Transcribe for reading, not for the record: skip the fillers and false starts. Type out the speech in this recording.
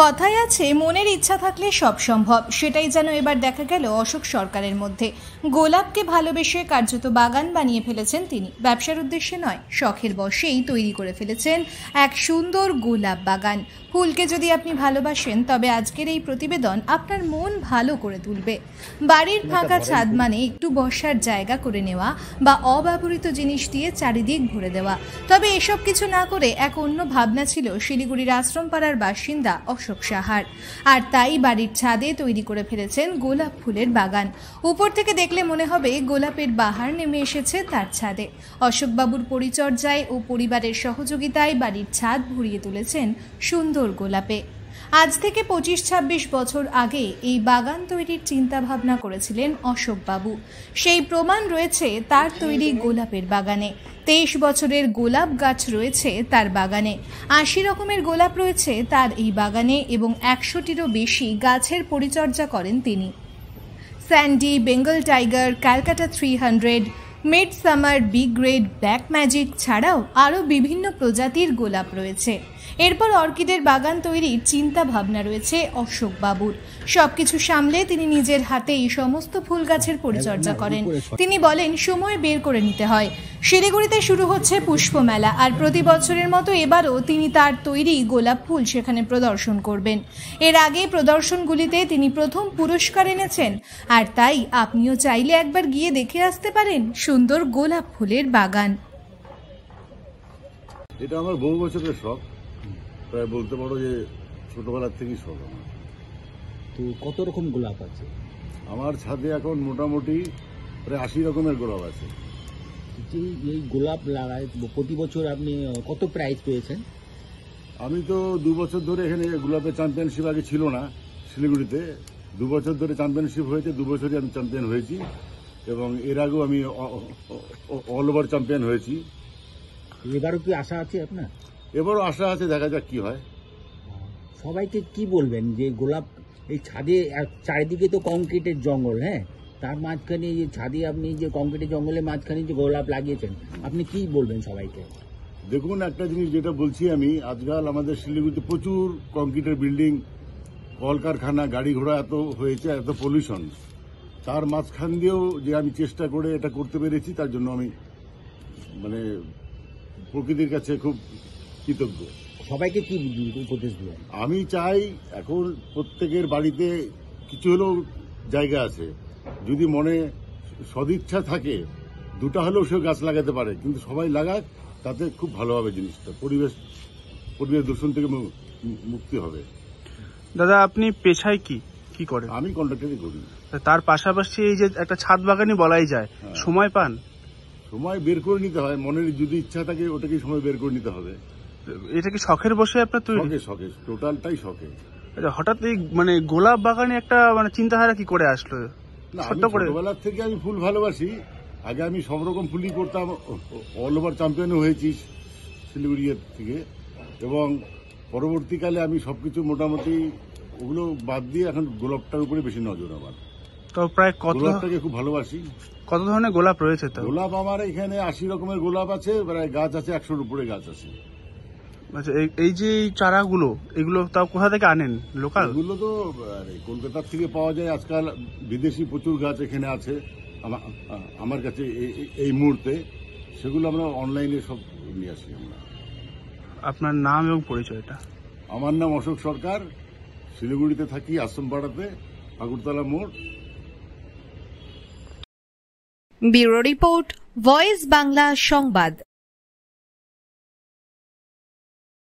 কথায় আছে মনের ইচ্ছা থাকলে সব সম্ভব। সেটাই যেন এবার দেখা গেল অশোক সরকারের মধ্যে। গোলাপকে ভালোবেসে কার্যত বাগান বানিয়ে ফেলেছেন তিনি। ব্যবসার উদ্দেশ্যে নয়, শখের বশেই তৈরি করে ফেলেছেন এক সুন্দর গোলাপ বাগান। ফুলকে যদি আপনি ভালোবাসেন তবে আজকের এই প্রতিবেদন আপনার মন ভালো করে তুলবে। বাড়ির ফাঁকা ছাদ মানে একটু বসার জায়গা করে নেওয়া বা অব্যবহৃত জিনিস দিয়ে চারিদিক ভরে দেওয়া। তবে এসব কিছু না করে এক অন্য ভাবনা ছিল শিলিগুড়ির আশ্রমপাড়ার বাসিন্দা অশোক সাহার। আর তাই বাড়ির ছাদে তৈরি করে ফেলেছেন গোলাপ ফুলের বাগান। উপর থেকে দেখলে মনে হবে গোলাপের বাহার নেমে এসেছে তার ছাদে। অশোকবাবুর পরিচর্যায় ও পরিবারের সহযোগিতায় বাড়ির ছাদ ভরিয়ে তুলেছেন সুন্দর গোলাপে। আজ থেকে 25-26 বছর আগে এই বাগান তৈরির চিন্তা ভাবনা করেছিলেন অশোকবাবু। সেই প্রমাণ রয়েছে তার তৈরি গোলাপের বাগানে। 23 বছরের গোলাপ গাছ রয়েছে তার বাগানে। 80 রকমের গোলাপ রয়েছে তার এই বাগানে এবং 100টিরও বেশি গাছের পরিচর্যা করেন তিনি। Sandy, Bengal tiger, Calcutta 300, mid summer, big grade, black magic ছাড়াও আরও বিভিন্ন প্রজাতির গোলাপ রয়েছে। এরপর অর্কিডের বাগান তৈরির চিন্তা ভাবনা রয়েছে অশোকবাবুর। সবকিছু সামলে তিনি নিজের হাতে এই সমস্ত ফুল গাছের পরিচর্যা করেন। তিনি বলেন সময় বের করে নিতে হয়। শিলিগুড়িতে শুরু হচ্ছে পুষ্পমেলা, আর প্রতি বছরের মতো এবারও তিনি তার তৈরি গোলাপ ফুল সেখানে প্রদর্শন করবেন। এর আগে প্রদর্শনগুলিতে তিনি প্রথম পুরস্কার এনেছেন। আর তাই আপনিও চাইলে একবার গিয়ে দেখে আসতে পারেন সুন্দর গোলাপ ফুলের বাগান। এটা আমার বহু বছরের শখ, প্রায় বলতে পারো যে ছোটবেলার থেকেই শখ আমার। তো কত রকম গোলাপ আছে? আমার ছাদে এখন মোটামুটি প্রায় 80 রকমের গোলাপ আছে। এই গোলাপ লাগায় প্রতি বছর আপনি কত প্রাইজ পেয়েছেন? আমি তো 2 বছর ধরে এখানে গোলাপের চ্যাম্পিয়নশিপ আগে ছিল না শিলিগুড়িতে। 2 বছর ধরে চ্যাম্পিয়নশিপ হয়েছে, 2 বছরই আমি চ্যাম্পিয়ন হয়েছি এবং এর আগেও আমি অল ওভার চ্যাম্পিয়ন হয়েছি। এবারও কি আশা আছে আপনার? এবারও আশা আছে, দেখা যাক কি হয়। সবাইকে কি বলবেন যে গোলাপ এই ছাদে চারিদিকে তো কংক্রিটের জঙ্গল, হ্যাঁ, তার মাঝখানে যে ছাদে আপনি যে কংক্রিটের জঙ্গলের মাঝখানে যে গোলাপ লাগিয়েছেন, আপনি কি বলবেন সবাইকে? দেখুন, একটা জিনিস যেটা বলছি আমি, আজকাল আমাদের শিলিগুড়িতে প্রচুর কংক্রিটের বিল্ডিং, কলকারখানা, গাড়ি ঘোড়া এত হয়েছে, এত পলিউশন, তার মাঝখান দিয়েও যে আমি চেষ্টা করে এটা করতে পেরেছি, তার জন্য আমি প্রকৃতির কাছে খুব কৃতজ্ঞ। সবাইকে কি উপদেশ দেবেন? আমি চাই এখন প্রত্যেকের বাড়িতে কিছু হলেও জায়গা আছে, যদি মনে সদিচ্ছা থাকে 2টা হলেও সে গাছ লাগাতে পারে, কিন্তু সবাই লাগাক, তাতে খুব ভালো হবে জিনিসটা। পরিবেশ দূষণ থেকে মুক্তি হবে। দাদা, আপনি পেশায় কি করেন? আমি কন্ট্রাক্টরই করি। তার পাশাপাশি এই যে একটা ছাদ বাগানই বলাই যায়, সময় পান? সময় বের করে নিতে হয়, মনের যদি ইচ্ছা থাকে ওটাকে সময় বের করে নিতে হবে। এটা কি শখের বসে আপনার তৈরি? শখে, টোটালটাই শখে। হঠাৎ এই গোলাপ বাগানে একটা চিন্তাধারা কি করে আসলো? ছোটবেলার থেকে আমি ফুল ভালোবাসি। আগে আমি সব রকম ফুলই করতাম, অল ওভার চ্যাম্পিয়নও হয়েছি শিলিগুড়ি থেকে, এবং পরবর্তীকালে আমি সবকিছু মোটামুটি ওগুলো বাদ দিয়ে এখন গোলাপটার উপরে বেশি নজর আমার। তো প্রায় গোলাপটাকে খুব ভালোবাসি। কত ধরনের গোলাপ রয়েছে? তো গোলাপ আমার এখানে 80 রকমের গোলাপ আছে, প্রায় গাছ আছে 100-র উপরে গাছ আছে। আচ্ছা, এই যে চারাগুলো, এগুলো তাও কোথা থেকে আনেন? লোকাল? এগুলো তো কলকাতার থেকে পাওয়া যায়। আজকাল বিদেশি প্রচুর গাছ এখানে আছে আমার কাছে এই মুহূর্তে, সেগুলো আমরা অনলাইনে সব নিয়ে আসি আমরা। আপনার নাম এবং পরিচয়টা? আমার নাম অশোক সরকার, শিলিগুড়িতে থাকি, আশ্রমপাড়াতে, আগরতলা মোড়। ব্যুরো রিপোর্ট, ভয়েস বাংলা সংবাদ।